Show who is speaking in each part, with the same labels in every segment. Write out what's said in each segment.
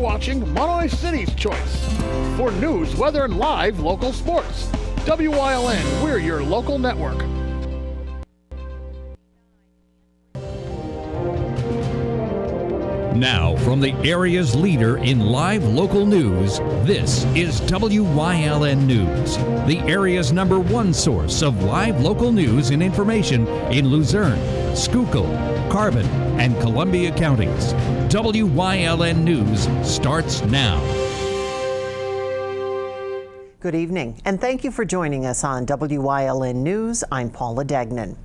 Speaker 1: watching Monterey City's Choice. For news, weather, and live local sports. WYLN, we're your local network.
Speaker 2: Now, from the area's leader in live local news, this is WYLN News, the area's #1 source of live local news and information in Luzerne, Schuylkill, Carbon, and Columbia counties. WYLN News starts now.
Speaker 3: Good evening, and thank you for joining us on WYLN News. I'm Paula Degnan.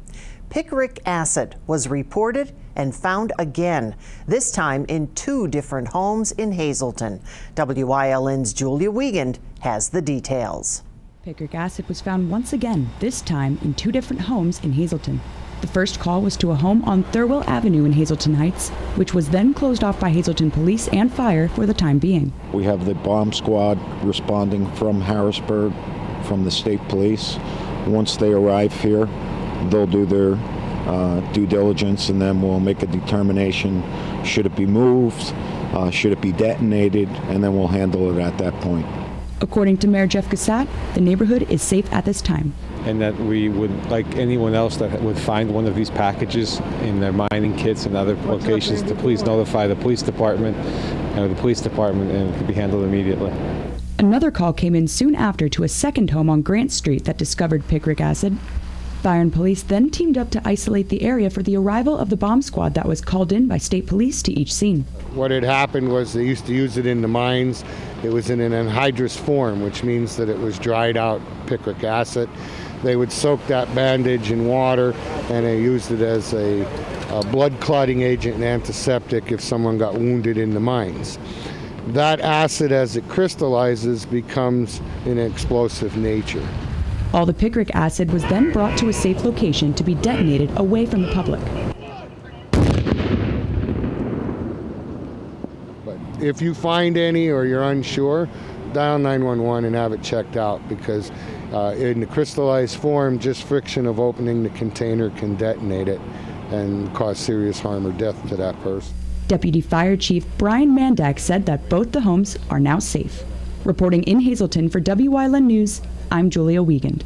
Speaker 3: Picric acid was reported and found again, this time in 2 different homes in Hazleton. WYLN's Julia Wiegand has the details.
Speaker 4: Picric acid was found once again, this time in 2 different homes in Hazleton. The first call was to a home on Thurwell Avenue in Hazleton Heights, which was then closed off by Hazleton Police and Fire for the time being.
Speaker 5: We have the bomb squad responding from Harrisburg, from the state police. Once they arrive here, they'll do their due diligence, and then we'll make a determination. Should it be moved? Should it be detonated? And then we'll handle it at that point.
Speaker 4: According to Mayor Jeff Gassat, the neighborhood is safe at this time.
Speaker 6: And that we would, like anyone else that would find one of these packages in their mining kits and other locations, to please notify the police department and it could be handled immediately.
Speaker 4: Another call came in soon after to a second home on Grant Street that discovered picric acid. Fire and police then teamed up to isolate the area for the arrival of the bomb squad that was called in by state police to each scene.
Speaker 7: What had happened was they used to use it in the mines. It was in an anhydrous form, which means that it was dried out picric acid. They would soak that bandage in water, and they used it as a blood clotting agent and antiseptic if someone got wounded in the mines. That acid, as it crystallizes, becomes an explosive nature.
Speaker 4: All the picric acid was then brought to a safe location to be detonated away from the public.
Speaker 7: But if you find any or you're unsure, dial 911 and have it checked out, because in the crystallized form, just friction of opening the container can detonate it and cause serious harm or death to that person.
Speaker 4: Deputy Fire Chief Brian Mandak said that both the homes are now safe. Reporting in Hazleton for WYLN News, I'm Julia Wiegand.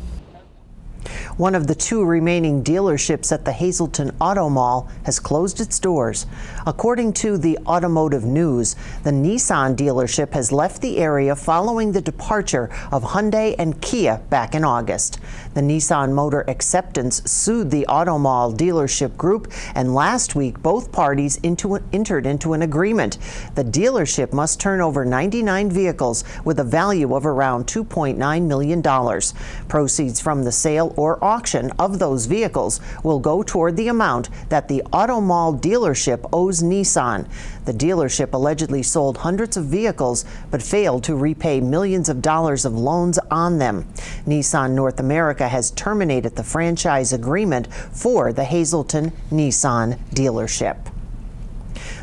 Speaker 3: One of the 2 remaining dealerships at the Hazleton Auto Mall has closed its doors. According to the Automotive News, the Nissan dealership has left the area following the departure of Hyundai and Kia back in August. The Nissan Motor Acceptance sued the Auto Mall dealership group, and last week both parties entered into an agreement. The dealership must turn over 99 vehicles with a value of around $2.9 million. Proceeds from the sale or auction of those vehicles will go toward the amount that the Auto Mall dealership owes Nissan. The dealership allegedly sold hundreds of vehicles but failed to repay millions of dollars of loans on them. Nissan North America has terminated the franchise agreement for the Hazleton Nissan dealership.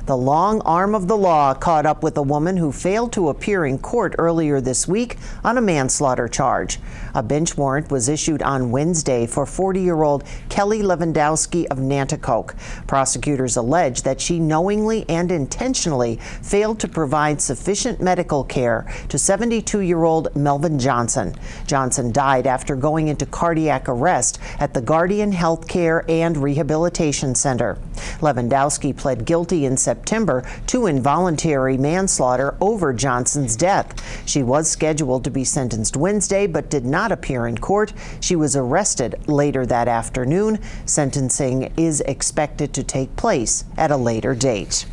Speaker 3: The long arm of the law caught up with a woman who failed to appear in court earlier this week on a manslaughter charge. A bench warrant was issued on Wednesday for 40-year-old Kelly Lewandowski of Nanticoke. Prosecutors allege that she knowingly and intentionally failed to provide sufficient medical care to 72-year-old Melvin Johnson. Johnson died after going into cardiac arrest at the Guardian Health Care and Rehabilitation Center. Lewandowski pled guilty in September to involuntary manslaughter over Johnson's death. She was scheduled to be sentenced Wednesday but did not appear in court. She was arrested later that afternoon. Sentencing is expected to take place at a later date.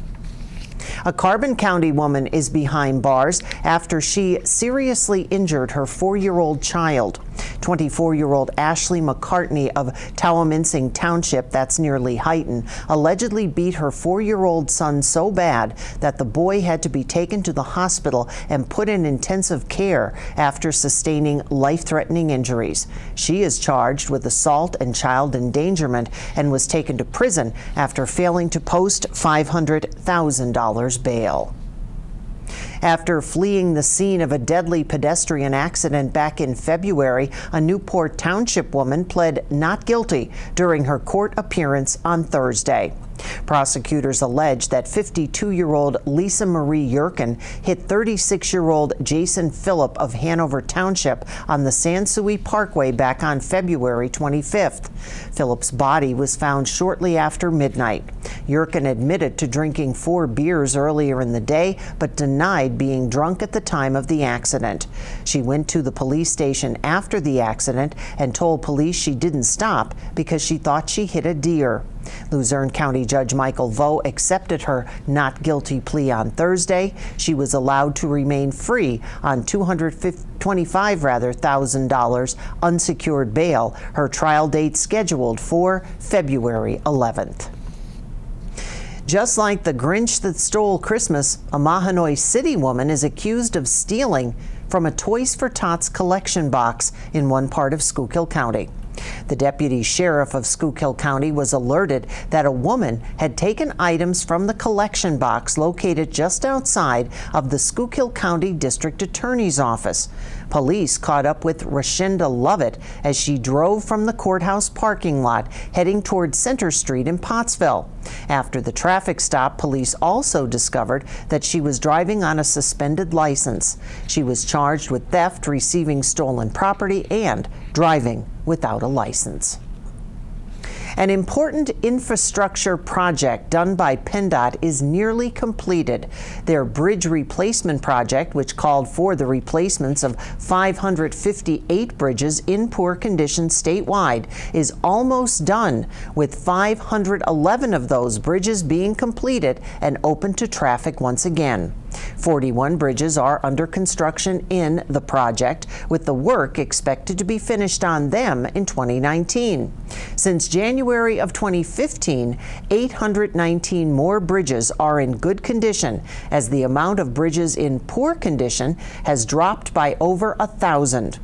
Speaker 3: A Carbon County woman is behind bars after she seriously injured her 4-year-old child. 24-year-old Ashley McCartney of Tawaminsing Township, that's near Lehighton, allegedly beat her 4-year-old son so bad that the boy had to be taken to the hospital and put in intensive care after sustaining life-threatening injuries. She is charged with assault and child endangerment and was taken to prison after failing to post $500,000 bail. After fleeing the scene of a deadly pedestrian accident back in February, a Newport Township woman pled not guilty during her court appearance on Thursday. Prosecutors allege that 52-year-old Lisa Marie Yerkin hit 36-year-old Jason Phillip of Hanover Township on the Sansui Parkway back on February 25th. Phillip's body was found shortly after midnight. Yerkin admitted to drinking 4 beers earlier in the day, but denied being drunk at the time of the accident. She went to the police station after the accident and told police she didn't stop because she thought she hit a deer. Luzerne County Judge Michael Vo accepted her not guilty plea on Thursday. She was allowed to remain free on $225,000 unsecured bail. Her trial date scheduled for February 11th. Just like the Grinch that stole Christmas, a Mahanoy City woman is accused of stealing from a Toys for Tots collection box in one part of Schuylkill County. The deputy sheriff of Schuylkill County was alerted that a woman had taken items from the collection box located just outside of the Schuylkill County District Attorney's office. Police caught up with Rashinda Lovett as she drove from the courthouse parking lot heading toward Center Street in Pottsville. After the traffic stop, police also discovered that she was driving on a suspended license. She was charged with theft, receiving stolen property, and driving without a license. An important infrastructure project done by PennDOT is nearly completed. Their bridge replacement project, which called for the replacements of 558 bridges in poor condition statewide, is almost done, with 511 of those bridges being completed and open to traffic once again. 41 bridges are under construction in the project, with the work expected to be finished on them in 2019. Since January of 2015, 819 more bridges are in good condition, as the amount of bridges in poor condition has dropped by over 1,000.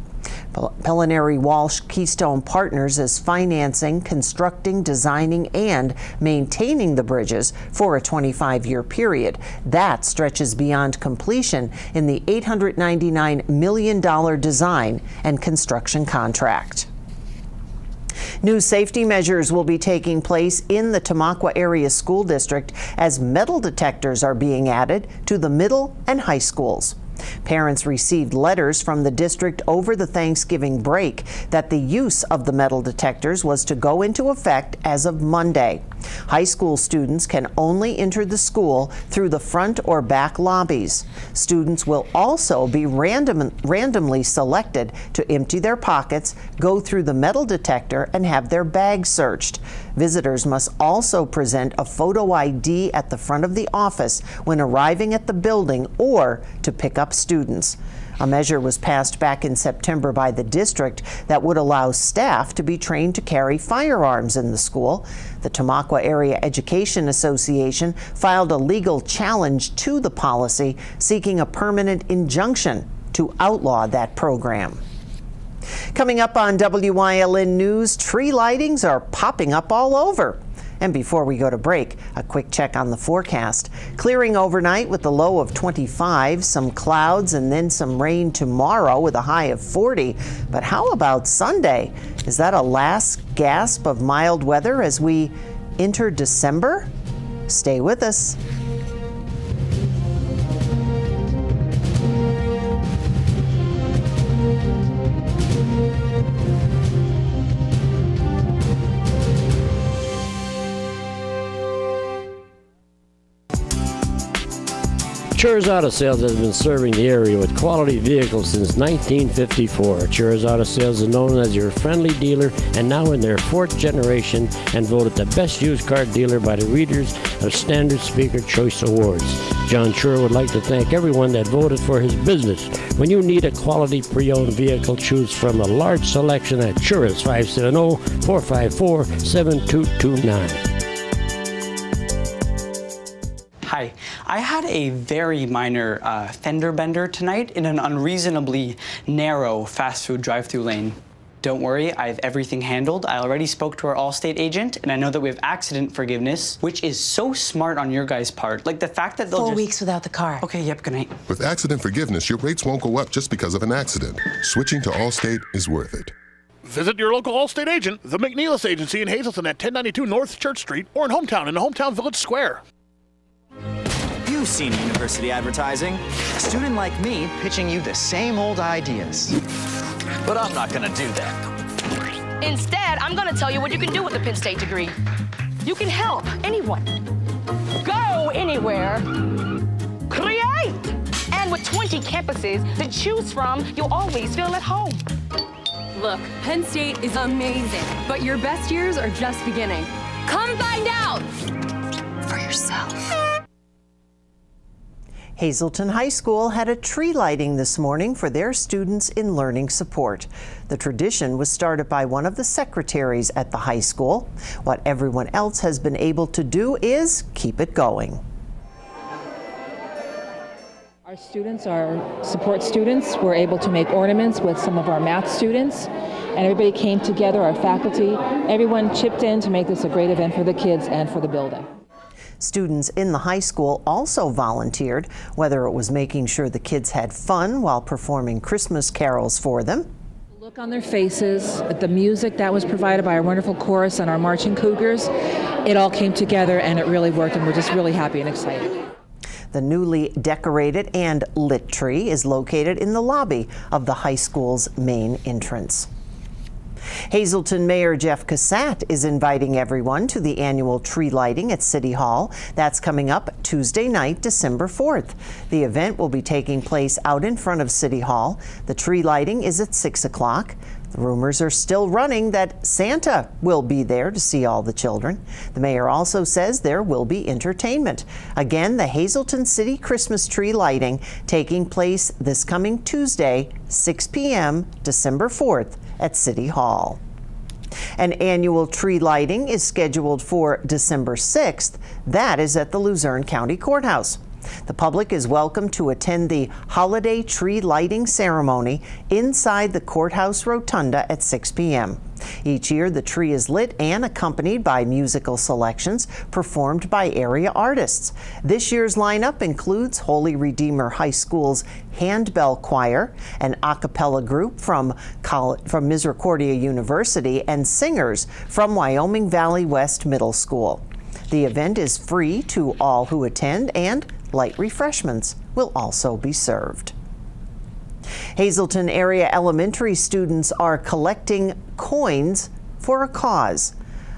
Speaker 3: Pellinary Walsh Keystone Partners is financing, constructing, designing, and maintaining the bridges for a 25-year period. That stretches beyond completion in the $899 million design and construction contract. New safety measures will be taking place in the Tamaqua Area School District as metal detectors are being added to the middle and high schools. Parents received letters from the district over the Thanksgiving break that the use of the metal detectors was to go into effect as of Monday. High school students can only enter the school through the front or back lobbies. Students will also be randomly selected to empty their pockets, go through the metal detector, and have their bags searched. Visitors must also present a photo ID at the front of the office when arriving at the building or to pick up students. A measure was passed back in September by the district that would allow staff to be trained to carry firearms in the school. The Tamaqua Area Education Association filed a legal challenge to the policy, seeking a permanent injunction to outlaw that program. Coming up on WYLN News, tree lightings are popping up all over. And before we go to break, a quick check on the forecast. Clearing overnight with a low of 25, some clouds and then some rain tomorrow with a high of 40. But how about Sunday? Is that a last gasp of mild weather as we enter December? Stay with us.
Speaker 8: Chur's Auto Sales has been serving the area with quality vehicles since 1954. Chur's Auto Sales is known as your friendly dealer and now in their 4th generation and voted the best used car dealer by the readers of Standard Speaker Choice Awards. John Chur would like to thank everyone that voted for his business. When you need a quality pre-owned vehicle, choose from a large selection at Chur's 570-454-7229.
Speaker 9: Hi, I had a very minor fender bender tonight in an unreasonably narrow fast food drive-thru lane. Don't worry, I have everything handled. I already spoke to our Allstate agent, and I know that we have accident forgiveness, which is so smart on your guys' part. Like the fact that they'll
Speaker 10: 4 weeks without the car.
Speaker 9: Okay, yep, good night.
Speaker 11: With accident forgiveness, your rates won't go up just because of an accident. Switching to Allstate is worth it.
Speaker 1: Visit your local Allstate agent, the McNeilis Agency in Hazleton at 1092 North Church Street, or in Hometown in the Hometown Village Square.
Speaker 10: You've seen university advertising. A student like me pitching you the same old ideas. But I'm not gonna do that.
Speaker 11: Instead, I'm gonna tell you what you can do with a Penn State degree. You can help anyone. Go anywhere. Create! And with 20 campuses to choose from, you'll always feel at home.
Speaker 12: Look, Penn State is amazing, but your best years are just beginning. Come find out for yourself.
Speaker 3: Hazleton High School had a tree lighting this morning for their students in learning support. The tradition was started by one of the secretaries at the high school. What everyone else has been able to do is keep it going.
Speaker 13: Our students, our support students, were able to make ornaments with some of our math students, and everybody came together, our faculty, everyone chipped in to make this a great event for the kids and for the building.
Speaker 3: Students in the high school also volunteered, whether it was making sure the kids had fun while performing Christmas carols for them.
Speaker 13: The look on their faces, the music that was provided by our wonderful chorus and our marching Cougars, it all came together and it really worked, and we're just really happy and excited.
Speaker 3: The newly decorated and lit tree is located in the lobby of the high school's main entrance. Hazleton Mayor Jeff Cassatt is inviting everyone to the annual tree lighting at City Hall. That's coming up Tuesday night, December 4th. The event will be taking place out in front of City Hall. The tree lighting is at 6 o'clock. The rumors are still running that Santa will be there to see all the children. The mayor also says there will be entertainment. Again, the Hazleton City Christmas tree lighting taking place this coming Tuesday, 6 p.m., December 4th at City Hall. An annual tree lighting is scheduled for December 6th. That is at the Luzerne County Courthouse. The public is welcome to attend the holiday tree lighting ceremony inside the courthouse rotunda at 6 p.m. Each year, the tree is lit and accompanied by musical selections performed by area artists. This year's lineup includes Holy Redeemer High School's Handbell Choir, an a cappella group from Misericordia University, and singers from Wyoming Valley West Middle School. The event is free to all who attend, and light refreshments will also be served. Hazleton area elementary students are collecting coins for a cause.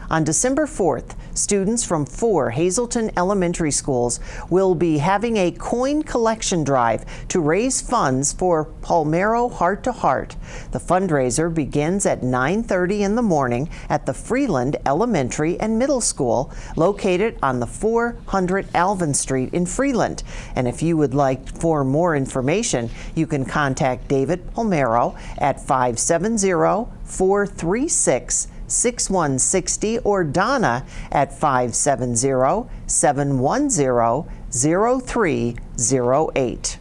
Speaker 3: On December 4th, students from 4 Hazleton elementary schools will be having a coin collection drive to raise funds for Palmero Heart to Heart. The fundraiser begins at 9:30 in the morning at the Freeland Elementary and Middle School, located on the 400 Alvin Street in Freeland. And if you would like for more information, you can contact David Palmero at 570-436-6160 or Donna at 570-710-0308.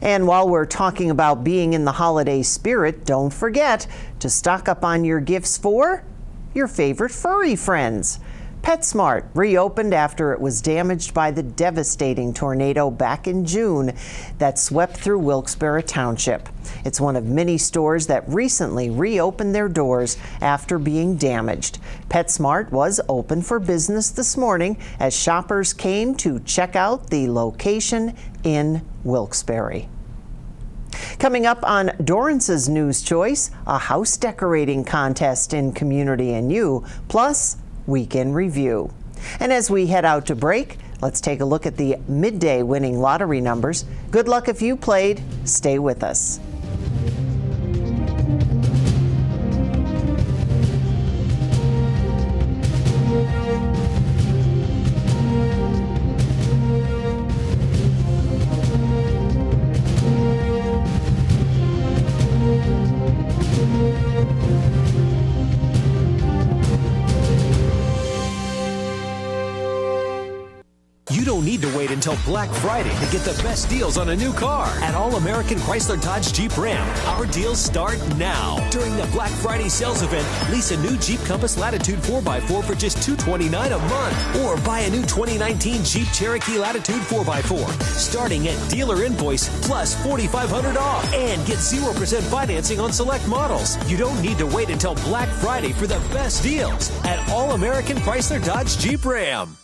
Speaker 3: And while we're talking about being in the holiday spirit, don't forget to stock up on your gifts for your favorite furry friends. PetSmart reopened after it was damaged by the devastating tornado back in June that swept through Wilkes-Barre Township. It's one of many stores that recently reopened their doors after being damaged. PetSmart was open for business this morning as shoppers came to check out the location in Wilkes-Barre. Coming up on Dorrance's News Choice, a house decorating contest in Community and You, plus Weekend Review. And as we head out to break, let's take a look at the midday winning lottery numbers. Good luck if you played. Stay with us.
Speaker 14: You don't need to wait until Black Friday to get the best deals on a new car. At All American Chrysler Dodge Jeep Ram, our deals start now. During the Black Friday sales event, lease a new Jeep Compass Latitude 4x4 for just $229 a month. Or buy a new 2019 Jeep Cherokee Latitude 4x4, starting at dealer invoice plus $4,500 off. And get 0% financing on select models. You don't need to wait until Black Friday for the best deals at All American Chrysler Dodge Jeep Ram.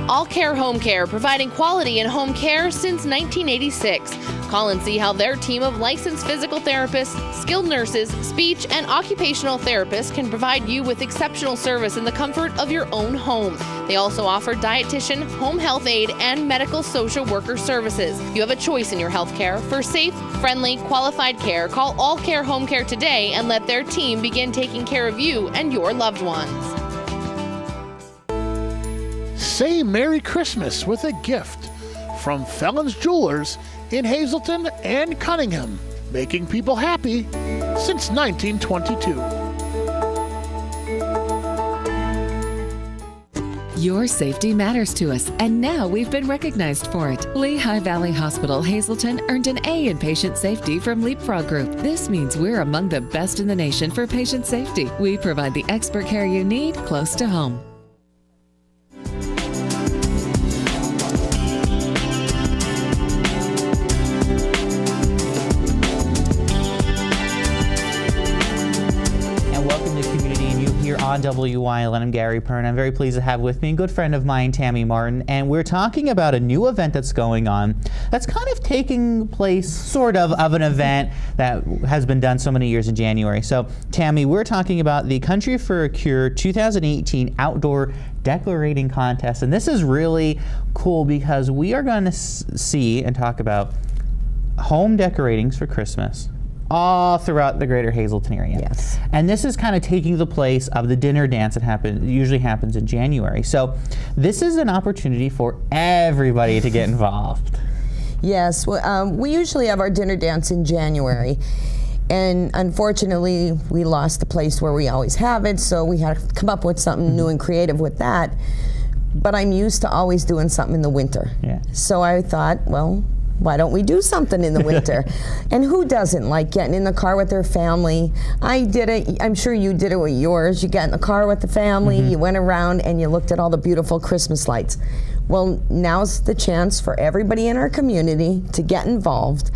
Speaker 15: All Care Home Care, providing quality in home care since 1986. Call and see how their team of licensed physical therapists, skilled nurses, speech, and occupational therapists can provide you with exceptional service in the comfort of your own home. They also offer dietitian, home health aide, and medical social worker services. You have a choice in your health care. For safe, friendly, qualified care, call All Care Home Care today and let their team begin taking care of you and your loved ones.
Speaker 1: Say Merry Christmas with a gift from Felons Jewelers in Hazleton and Cunningham, making people happy since 1922.
Speaker 16: Your safety matters to us, and now we've been recognized for it. Lehigh Valley Hospital Hazleton earned an A in patient safety from Leapfrog Group. This means we're among the best in the nation for patient safety. We provide the expert care you need close to home.
Speaker 17: On WYLN, I'm Gary Pern. I'm very pleased to have with me a good friend of mine, Tammy Martin, and we're talking about a new event that's going on that's kind of taking place sort of an event that has been done so many years in January. So, Tammy, we're talking about the Country for a Cure 2018 Outdoor Decorating Contest, and this is really cool because we are going to see and talk about home decoratings for Christmas all throughout the greater Hazleton area.
Speaker 3: Yes.
Speaker 17: And this is kind of taking the place of the dinner dance that usually happens in January. So this is an opportunity for everybody to get involved.
Speaker 18: Yes, we usually have our dinner dance in January. And unfortunately, we lost the place where we always have it, so we had to come up with something new and creative with that. But I'm used to always doing something in the winter.
Speaker 17: Yeah.
Speaker 18: So I thought, well, why don't we do something in the winter? And who doesn't like getting in the car with their family? I did it. I'm sure you did it with yours. You got in the car with the family, you went around and you looked at all the beautiful Christmas lights. Well, now's the chance for everybody in our community to get involved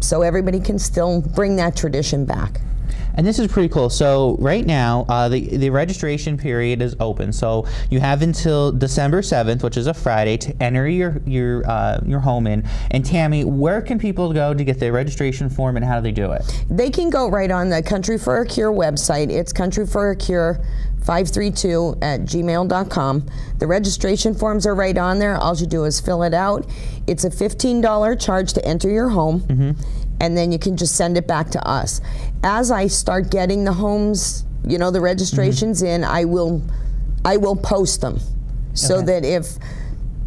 Speaker 18: so everybody can still bring that tradition back.
Speaker 17: And this is pretty cool. So right now, the registration period is open. So you have until December 7th, which is a Friday, to enter your home in. And Tammy, where can people go to get their registration form, and how do they do it?
Speaker 18: They can go right on the Country for a Cure website. It's countryforacure532@gmail.com. The registration forms are right on there. All you do is fill it out. It's a $15 charge to enter your home. And then you can just send it back to us. As I start getting the homes, the registrations in, I will post them so that if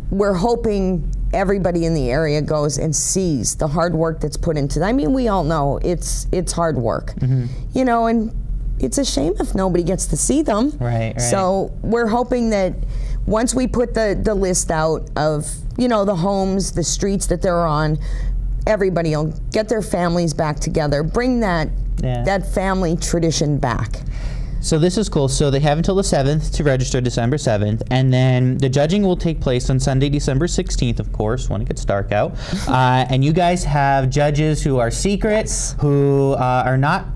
Speaker 18: we're hoping everybody in the area goes and sees the hard work that's put into that. I mean, we all know it's hard work, and it's a shame if nobody gets to see them.
Speaker 17: Right.
Speaker 18: So we're hoping that once we put the list out of, the homes, the streets that they're on, everybody will get their families back together, bring that family tradition back.
Speaker 17: So this is cool. So they have until the 7th to register, December 7th, and then the judging will take place on Sunday, December 16th, of course, when it gets dark out. And you guys have judges who are secret, who are not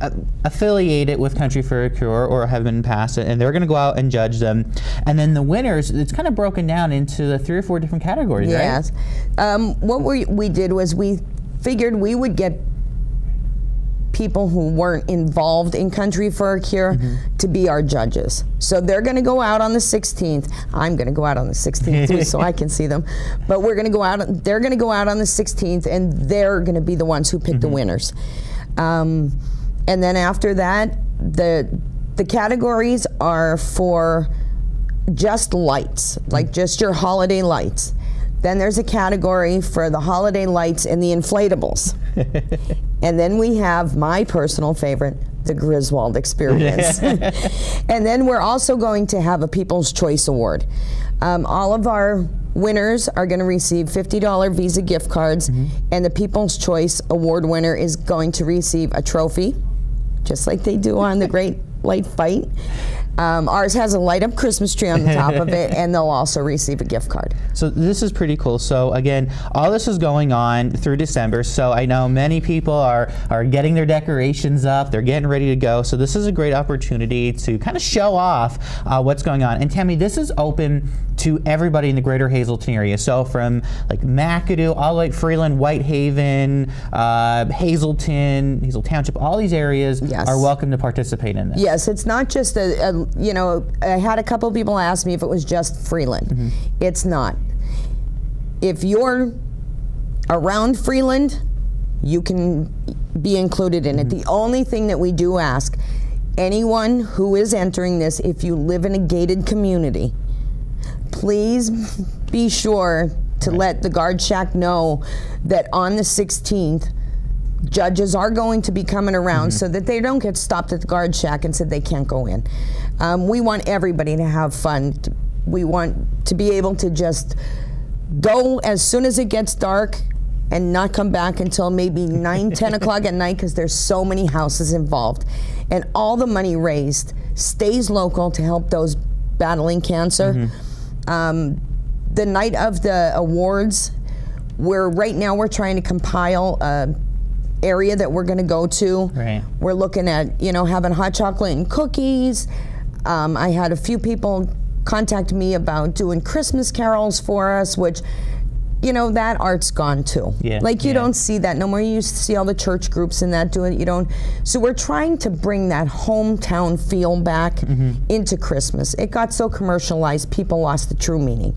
Speaker 17: affiliated with Country for a Cure or have been past it, and they're going to go out and judge them. And then the winners, it's kind of broken down into the 3 or 4 different categories, right?
Speaker 18: Yes. What we did was we figured we would get people who weren't involved in Country for a Cure to be our judges. So they're going to go out on the 16th. I'm going to go out on the 16th too, so I can see them. But we're going to go out. They're going to go out on the 16th, and they're going to be the ones who pick the winners. And then after that, the categories are for just lights, like just your holiday lights. Then there's a category for the holiday lights and the inflatables. And then we have my personal favorite, the Griswold Experience. And then we're also going to have a People's Choice Award. All of our winners are going to receive $50 Visa gift cards, and the People's Choice Award winner is going to receive a trophy, just like they do on the Great Light Fight. Ours has a light-up Christmas tree on the top of it, and they'll also receive a gift card.
Speaker 17: So this is pretty cool. So again, all this is going on through December. So I know many people are getting their decorations up. They're getting ready to go. So this is a great opportunity to kind of show off what's going on. And Tammy, this is open to everybody in the greater Hazleton area. So from like McAdoo, all the way to Freeland, Whitehaven, Hazleton, Hazel Township, all these areas are welcome to participate in this.
Speaker 18: Yes, it's not just you know, I had a couple of people ask me if it was just Freeland. It's not. If you're around Freeland, you can be included in it. The only thing that we do ask, anyone who is entering this, if you live in a gated community, please be sure to let the Guard Shack know that on the 16th, judges are going to be coming around so that they don't get stopped at the Guard Shack and said they can't go in. We want everybody to have fun. We want to be able to just go as soon as it gets dark and not come back until maybe 9, 10 o'clock at night, because there's so many houses involved. And all the money raised stays local to help those battling cancer. The night of the awards, right now we're trying to compile area that we're going to go to. We're looking at, you know, having hot chocolate and cookies. I had a few people contact me about doing Christmas carols for us, which, you know, that art's gone too. Like you don't see that no more. You used to see all the church groups and that doing it. You don't. So we're trying to bring that hometown feel back into Christmas. It got so commercialized, people lost the true meaning.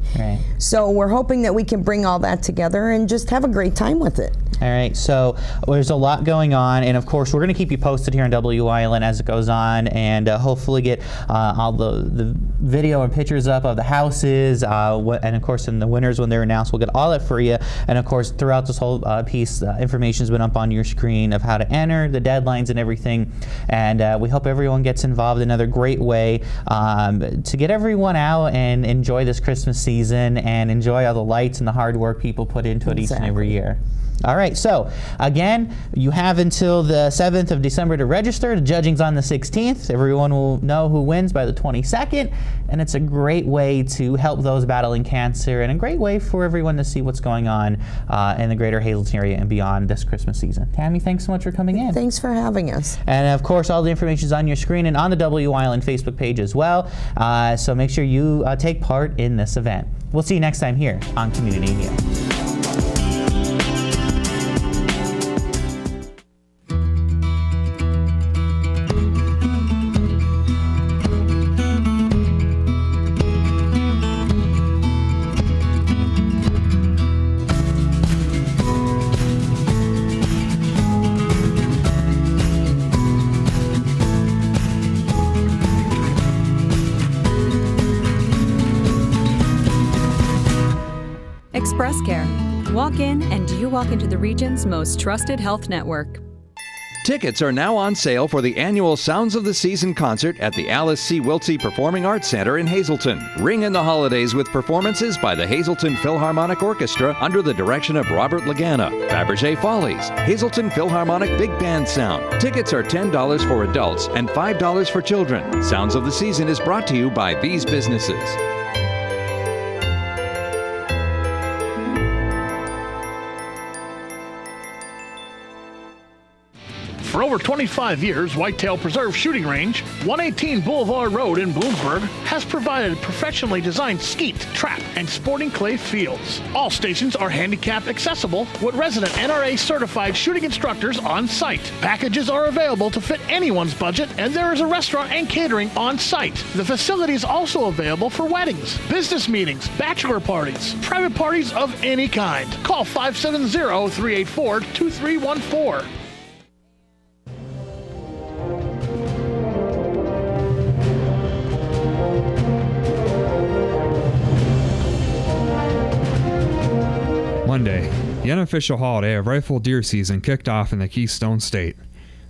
Speaker 18: So we're hoping that we can bring all that together and just have a great time with it.
Speaker 17: All right, so there's a lot going on, and of course we're going to keep you posted here on WYLN as it goes on, and hopefully get all the video and pictures up of the houses, and of course in the winners when they're announced, we'll get all that for you. And of course throughout this whole piece, information's been up on your screen of how to enter, the deadlines and everything, and we hope everyone gets involved. Another great way to get everyone out and enjoy this Christmas season and enjoy all the lights and the hard work people put into it each and every year. All right, so again, you have until the 7th of December to register. The judging's on the 16th. Everyone will know who wins by the 22nd, and it's a great way to help those battling cancer and a great way for everyone to see what's going on in the greater Hazleton area and beyond this Christmas season. Tammy, thanks so much for coming in.
Speaker 18: Thanks for having us.
Speaker 17: And of course, all the information is on your screen and on the WYLN Facebook page as well, so make sure you take part in this event. We'll see you next time here on Community News.
Speaker 19: Express Care. Walk in and you walk into the region's most trusted health network.
Speaker 2: Tickets are now on sale for the annual Sounds of the Season concert at the Alice C. Wiltsey Performing Arts Center in Hazleton. Ring in the holidays with performances by the Hazleton Philharmonic Orchestra under the direction of Robert Lagana, Fabergé Follies, Hazleton Philharmonic Big Band Sound. Tickets are $10 for adults and $5 for children. Sounds of the Season is brought to you by these businesses.
Speaker 1: For over 25 years, Whitetail Preserve Shooting Range, 118 Boulevard Road in Bloomsburg, has provided professionally designed skeet, trap, and sporting clay fields. All stations are handicap accessible with resident NRA certified shooting instructors on site. Packages are available to fit anyone's budget, and there is a restaurant and catering on site. The facility is also available for weddings, business meetings, bachelor parties, private parties of any kind. Call 570-384-2314.
Speaker 20: Monday, the unofficial holiday of rifle deer season kicked off in the Keystone State.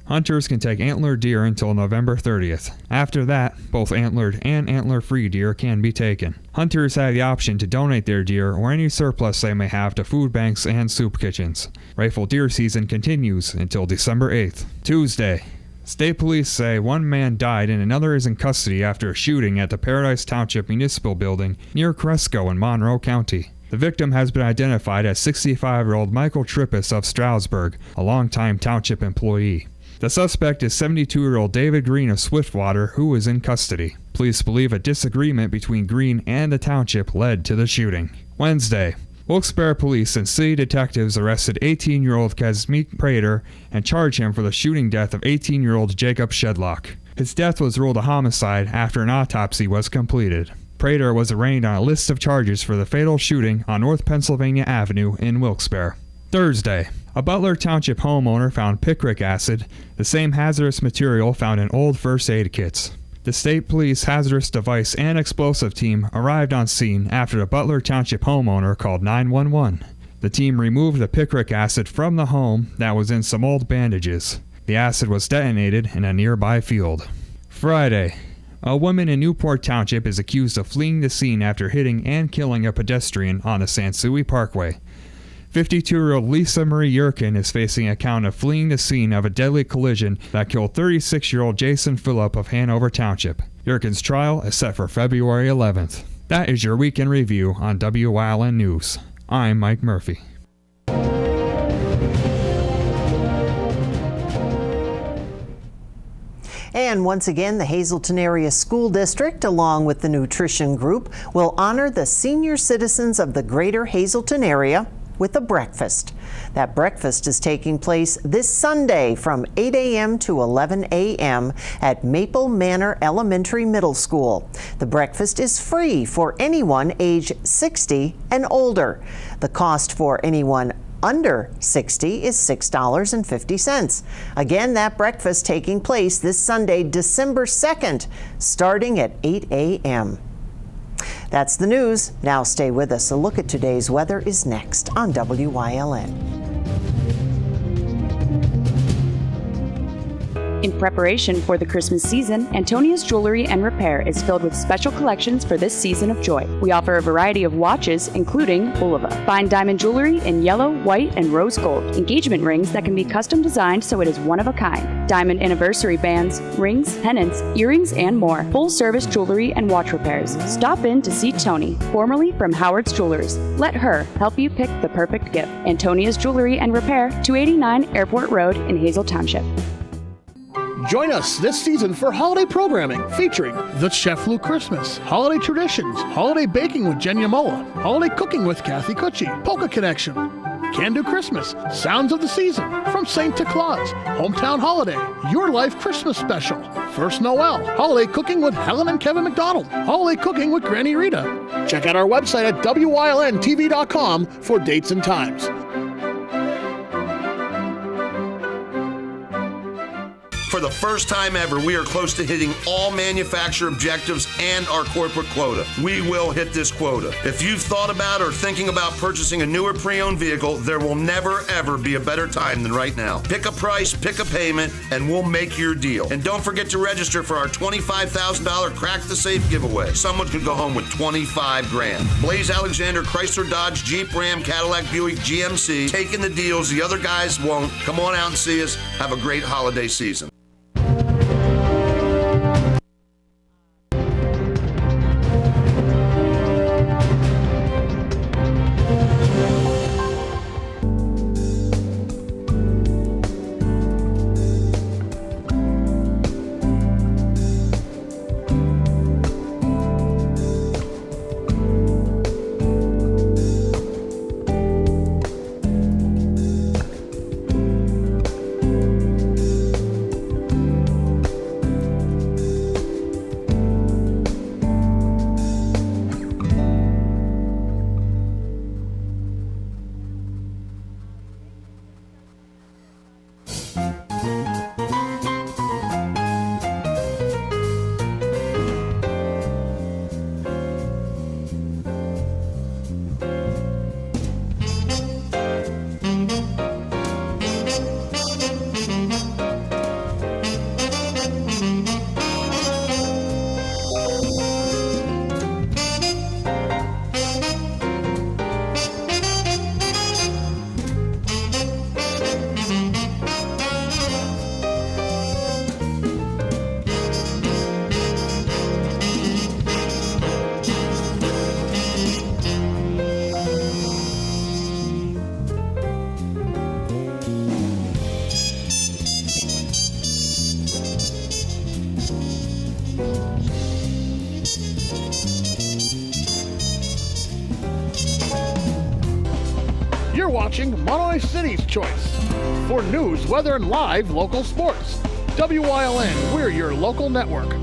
Speaker 20: Hunters can take antlered deer until November 30th. After that, both antlered and antler-free deer can be taken. Hunters have the option to donate their deer or any surplus they may have to food banks and soup kitchens. Rifle deer season continues until December 8th. Tuesday. State police say one man died and another is in custody after a shooting at the Paradise Township Municipal Building near Cresco in Monroe County. The victim has been identified as 65-year-old Michael Trippus of Stroudsburg, a longtime township employee. The suspect is 72-year-old David Green of Swiftwater, who is in custody. Police believe a disagreement between Green and the township led to the shooting. Wednesday, Wilkes-Barre police and city detectives arrested 18-year-old Kazmeet Prater and charged him for the shooting death of 18-year-old Jacob Shedlock. His death was ruled a homicide after an autopsy was completed. Prater was arraigned on a list of charges for the fatal shooting on North Pennsylvania Avenue in Wilkes-Barre. Thursday, a Butler Township homeowner found picric acid, the same hazardous material found in old first aid kits. The state police hazardous device and explosive team arrived on scene after the Butler Township homeowner called 911. The team removed the picric acid from the home that was in some old bandages. The acid was detonated in a nearby field. Friday, a woman in Newport Township is accused of fleeing the scene after hitting and killing a pedestrian on the Sansui Parkway. 52-year-old Lisa Marie Yerkin is facing a count of fleeing the scene of a deadly collision that killed 36-year-old Jason Phillip of Hanover Township. Yerkin's trial is set for February 11th. That is your weekend review on WYLN News. I'm Mike Murphy.
Speaker 3: And once again, the Hazleton Area School District, along with the Nutrition Group, will honor the senior citizens of the greater Hazleton area with a breakfast. That breakfast is taking place this Sunday from 8 a.m. to 11 a.m. at Maple Manor Elementary Middle School. The breakfast is free for anyone age 60 and older. The cost for anyone under 60 is $6.50. Again, that breakfast taking place this Sunday, December 2nd, starting at 8 a.m. That's the news. Now stay with us. A look at today's weather is next on WYLN.
Speaker 4: In preparation for the Christmas season, Antonia's Jewelry and Repair is filled with special collections for this season of joy. We offer a variety of watches, including Bulova. Fine diamond jewelry in yellow, white, and rose gold. Engagement rings that can be custom designed so it is one of a kind. Diamond anniversary bands, rings, pendants, earrings, and more. Full-service jewelry and watch repairs. Stop in to see Tony, formerly from Howard's Jewelers. Let her help you pick the perfect gift. Antonia's Jewelry and Repair, 289 Airport Road in Hazel Township.
Speaker 1: Join us this season for holiday programming featuring The Chef Lou Christmas, Holiday Traditions, Holiday Baking with Jen Yamola, Holiday Cooking with Kathy Cucci, Polka Connection, Can Do Christmas, Sounds of the Season, From Saint to Claus, Hometown Holiday, Your Life Christmas Special, First Noel, Holiday Cooking with Helen and Kevin McDonald, Holiday Cooking with Granny Rita. Check out our website at WYLNTV.com for dates and times.
Speaker 21: For the first time ever, we are close to hitting all manufacturer objectives and our corporate quota. We will hit this quota. If you've thought about or thinking about purchasing a newer pre-owned vehicle, there will never, ever be a better time than right now. Pick a price, pick a payment, and we'll make your deal. And don't forget to register for our $25,000 Crack the Safe giveaway. Someone could go home with $25,000. Blaze Alexander, Chrysler, Dodge, Jeep, Ram, Cadillac, Buick, GMC, taking the deals the other guys won't. Come on out and see us. Have a great holiday season.
Speaker 1: You're watching Monterey City's Choice. For news, weather, and live local sports. WYLN, we're your local network.